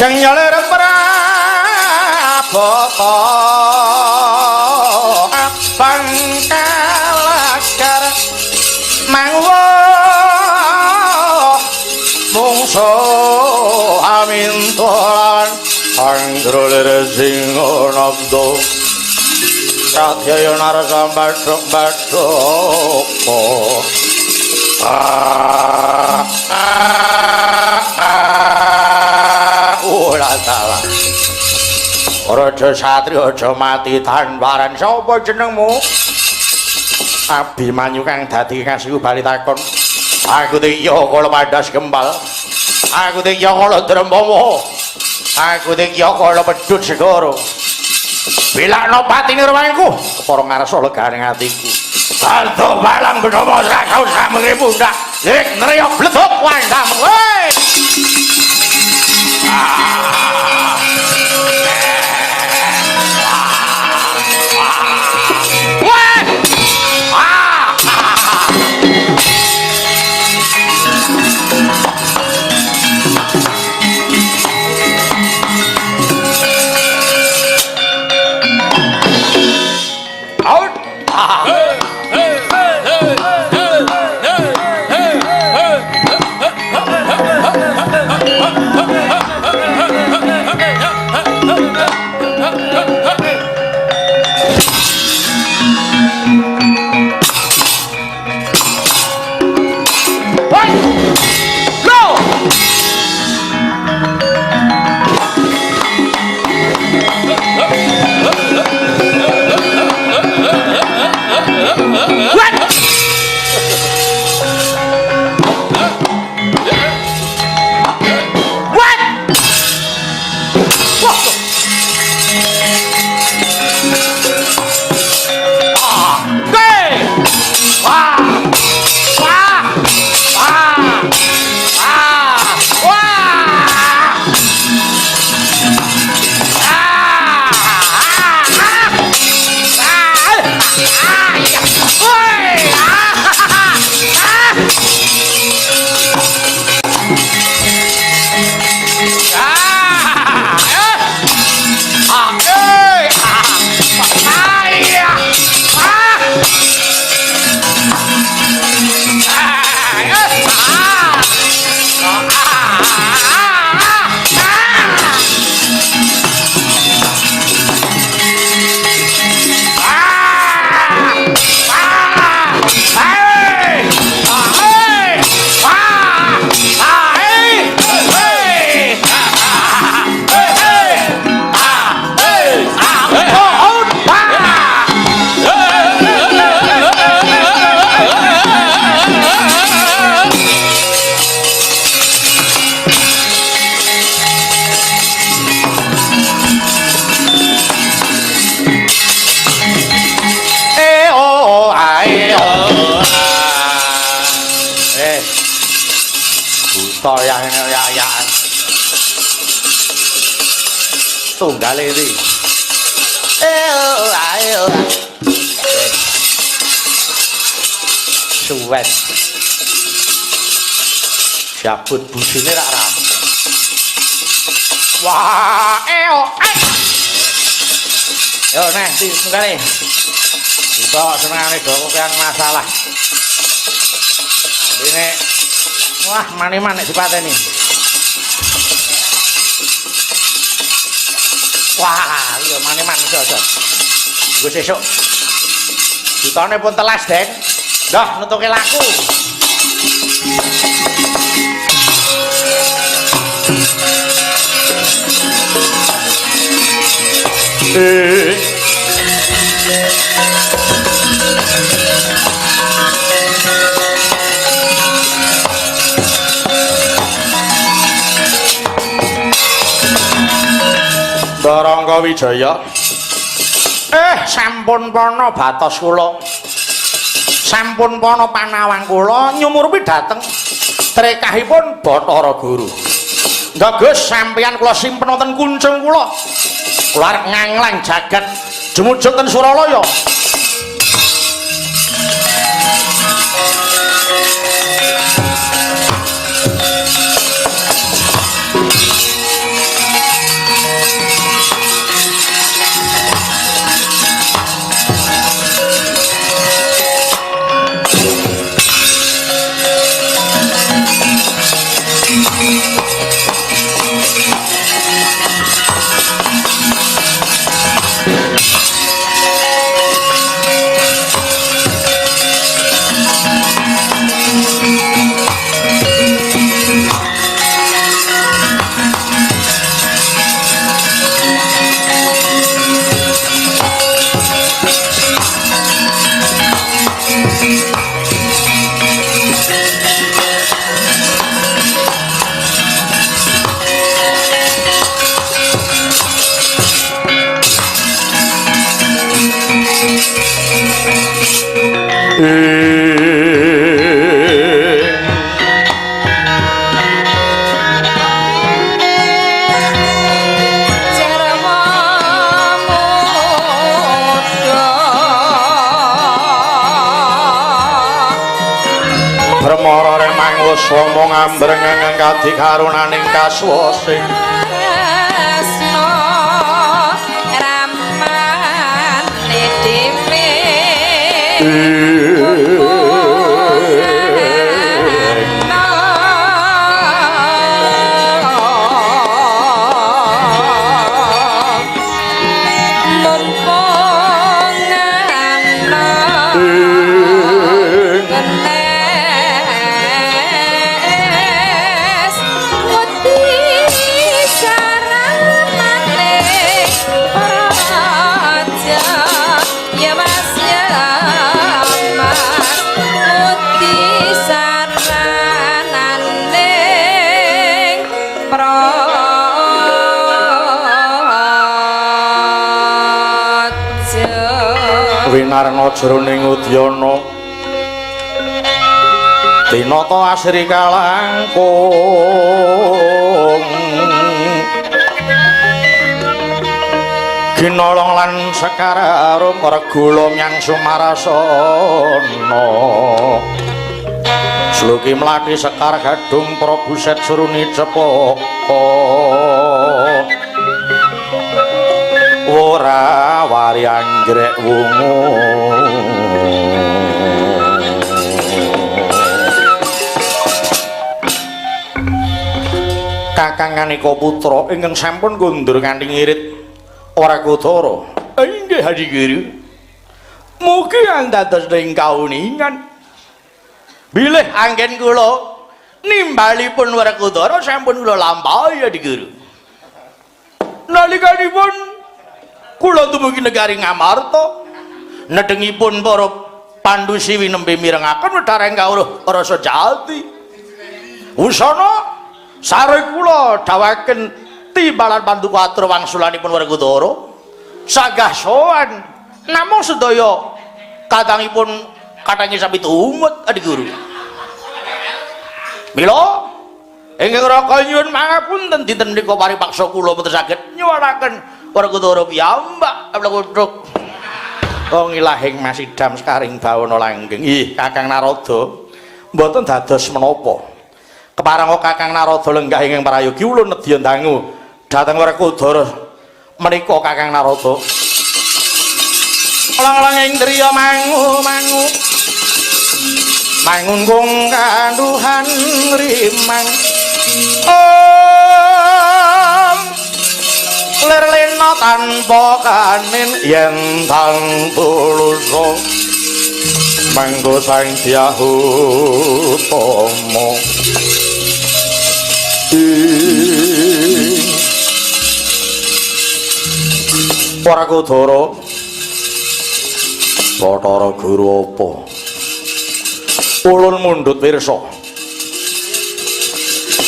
Jeng nyalir Prabowo pangkalakar mangwa mungso amintulan anggrolere sing nabdo Ratyaya narasa badhok-badhok ora salah Raja Satri aja mati tanwaran sapa jenengmu Abimanyu kang dadi kasihu bali takon aku Yaka Pandas Gembal aku Yaka Drembama aku Yaka Pedhut Segara bilakno patine ruwangku kepara ngarsa legane atiku Santo balang benomo sakau samenge pundak nek nriyok bledhok wandam weh tunggal iki ayo suwen cabut busine rak ra wah yo neh di tunggale kita senengane doko yang masalah ini wah maniman nek dipateni wah iya maniman iso gue sesuk ditone pun telas Den dah nutuke laku Darangga Wijaya sampun pana batos kula sampun pana panawang kula nyumurpi dhateng trekahipun Bathara Guru dados sampeyan kula simpen wonten kuncung kula kula arep nganglang jagat jemujut ten Suralaya Somo ngambreng kadi karunaning kaswasing Asno ramane dhewe winarna jroning udyana tinata asri kalangkung ginolong lan sekararum regula nyang sumarasana sluki mlati sekar gadung prabu set suruni cepaka ora wari anggrek wungu Kakang Anika putra ingkang sampun kundur kanthi ngirit ora kudara inggih Haji Guru mugi andados ing kauningan bilih anggen kula nimbalipun Werkudara sampun kula lampahi Haji Guru nalikanipun kula dumugi negari Ngamarta nedengipun para Pandhu Siwi nembe mirengaken wedhareng kawruh rasa jati usana sare kula dawaken timbalan Panduka atur wangsulanipun Werkudara sagah sowan namung sedaya kadangipun kathahing sami tumut Adi Guru mila ingkang raka nyuwun mangapunten dinten menika paripaksa kula mboten saged nyuwunaken Werkudara piyambak Ablekuduk wong ilahing masidam sekaring bawana langgeng ih Kakang Narada mboten dados menapa keparang Kakang Narada lenggah ingkang prayogi ulun nedya dangu dhateng Werkudara menika Kakang Narada lang-lang ing driya mangu mangun kanduhan rimang lerlena tanpa kanin yen tang tuluso manggo sang Dyahutama Werkudara Bathara Guru apa ulun mundhut pirsa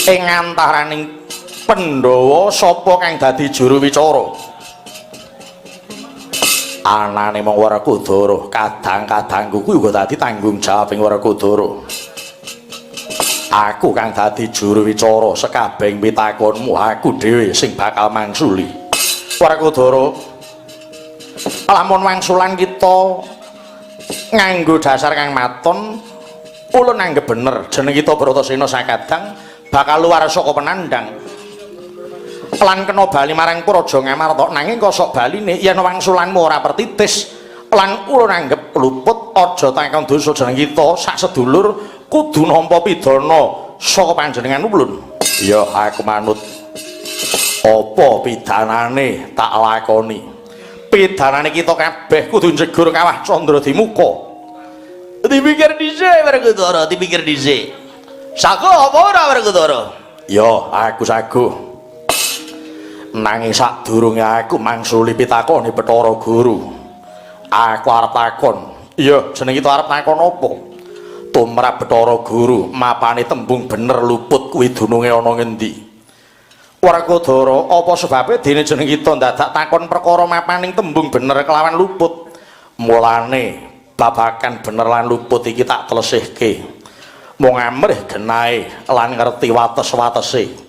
ing antaraning Pandhawa sapa kang dadi juru wicara anane mung Werkudara kadang-kadangku kuwi uga dadi tanggung jawab ing Werkudara aku kang dadi juru wicara sekabehing pitakonmu aku dhewe sing bakal mangsuli Werkudara lamun wangsulan kita nganggo dasar kang maton ulun anggap bener jeneng kita Bratasena sakadang bakal luar saka penandang lan kena bali marang Praja Ngamarta nanging kok sok baline yen wangsulanmu ora pertitis lan ulun anggap luput aja takon dosa jeneng kita sak sedulur kudu nampa pidana saka panjenengan ulun ya aku manut apa pidanane tak lakoni pidanane kita kabeh kudu njegur kawah Candra Dimuka dipikir dhisik Werkudara dipikir dhisik sago apa ora Werkudara ya aku sago nanging sadurunge aku mangsuli pitakone Bathara Guru aku arep takon iya jeneng itu arep takon apa tumrap Bathara Guru mapane tembung bener luput kuwi dununge ana ngendi Werkudara apa sebabe dene jeneng kita dadak takon perkara mapaning tembung bener kelawan luput mulane babakan bener lan luput iki tak telesihke mung amrih genahe lan ngerti wates-watese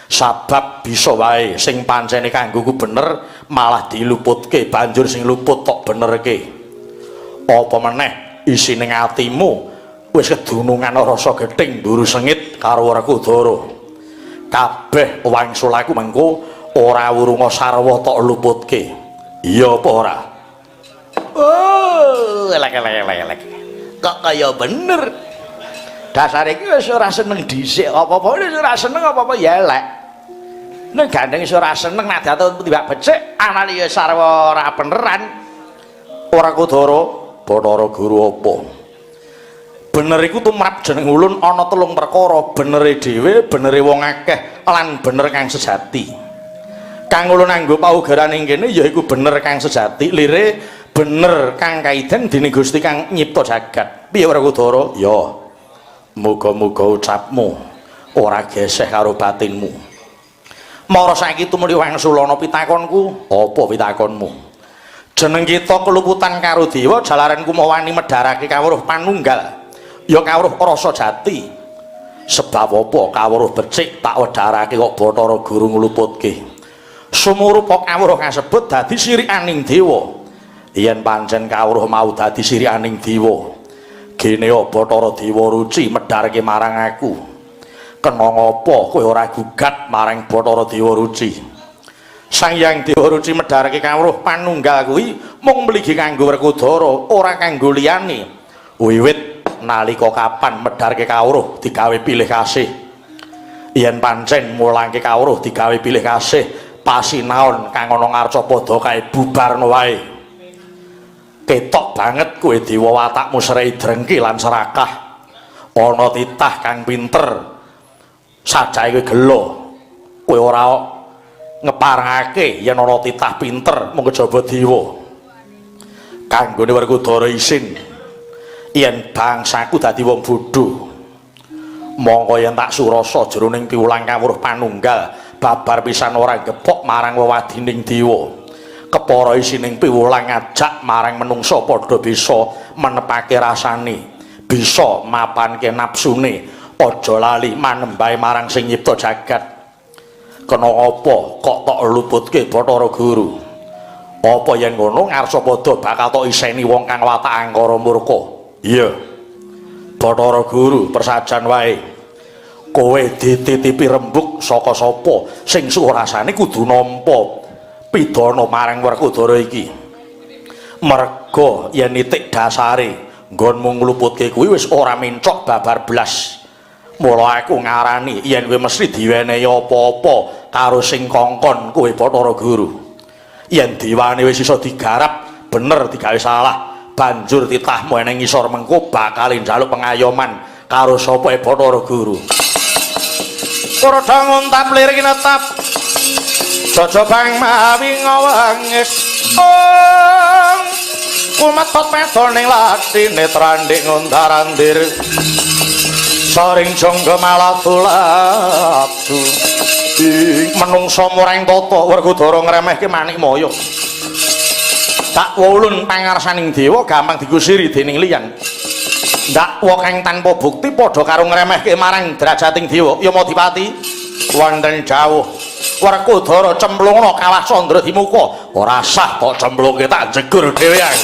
sabab bisa wae sing pancene kanggoku bener malah diluputke banjur sing luput tok benerke apa meneh isining atimu wis kedunungan rasa gething mburu sengit becik karo Werkudara. Kabeh wangsul aku mengko ora wurunga sarwa tok luputke. Iya apa ora? Oh, elek. Kok kaya bener. Dasar iki wis ora seneng dhisik apa-apa wis ora seneng apa-apa ya elek. Nek gandeng wis ora seneng nek dadi timbak becik anane ya sarwa ora beneran. Werkudara, Bathara Guru apa? Bener iku tumrap jeneng ulun ana 3 perkara, benere dhewe, benere wong akeh, lan bener kang sejati. Kang ulun anggo paugeran ing kene yaiku bener kang sejati, lire bener kang kaiden dening Gusti kang nyipta jagat. Piye Werkudara? Ya. Muga-muga ucapmu ora geseh karo batinmu. Mara saiki tumuli wangsul ana pitakonku. Apa pitakonmu? Jeneng kita keluputan karo dewa jalaran kumawani medharake kawruh panunggal. Ya kawruh rasa jati. Sebab apa kawruh becik tak wedharake kok Bathara Guru ngluputke. Sumurupa kawruh kasebut dadi sirikaning dewa. Yen pancen kawruh mau dadi sirikaning dewa, gene Bathara Dewa Ruci medharke marang aku. Kena ngapa kowe ora gugat marang Bathara Dewa Ruci? Sang Hyang Dewa Ruci medharke kawruh panunggal kuwi mung mligi kanggo Werkudara, ora kanggo liyane. Wiwit nalika kapan medharke kawruh digawe pilih kasih. Yen pancen mulangke kawruh digawe pilih kasih, pasinaon kang ana ngarcapada kae bubarno wae. Ketok banget kowe dewa watakmu serai drengki lan serakah. Ana titah kang pinter. Sajae kowe gelo. Kowe ora ngeparangake yen ana titah pinter mung kejaba dewa. Kanggone Werkudara isin yen bangsaku dadi wong bodho, mongko yen tak surasa jroning piwulang kawruh panunggal babar pisan ora gepok marang wewadining dewa. Kepara isining piwulang ngajak marang menungsa padha bisa menepake rasane, bisa mapanke napsune, aja lali manembahe marang sing nyipta jagat. Kena apa kok tok luputke Bathara Guru? Apa yen ngono Ngarsapada bakal tok iseni wong kang watak angkara murka? Iya. Bathara Guru persajan wae. Kowe dititipi rembug saka sapa sing surasane kudu nampa pidana marang Werkudara iki. Merga yen nitik dasare nggonmu ngluputke kuwi wis ora mencok babar blas. Mula aku ngarani yen kowe mesti diwenehi apa-apa karo sing kongkon kowe Bathara Guru. Yen diwane wis iso digarap bener digawe salah, banjur titahmu eneng ngisor mengko bakal njaluk pengayoman karo sapa Bathara Guru. Para dangun tap lirik netap jajabang mawi ngawangis kumatot pedoning lati netrandik ngundarandir saring jangga malatulatu menungsa murang tata Werkudara ngremehke manik moyo tak wulun pangarsaning dewa gampang digusiri dening liyan ndakwa kang tanpa bukti padha karo ngremehke marang derajating dewa ya Madipati wonten jauh Werkudara cemplungna kawah Candra Dimuka ora sah kok cemplungke tak jegur dhewean.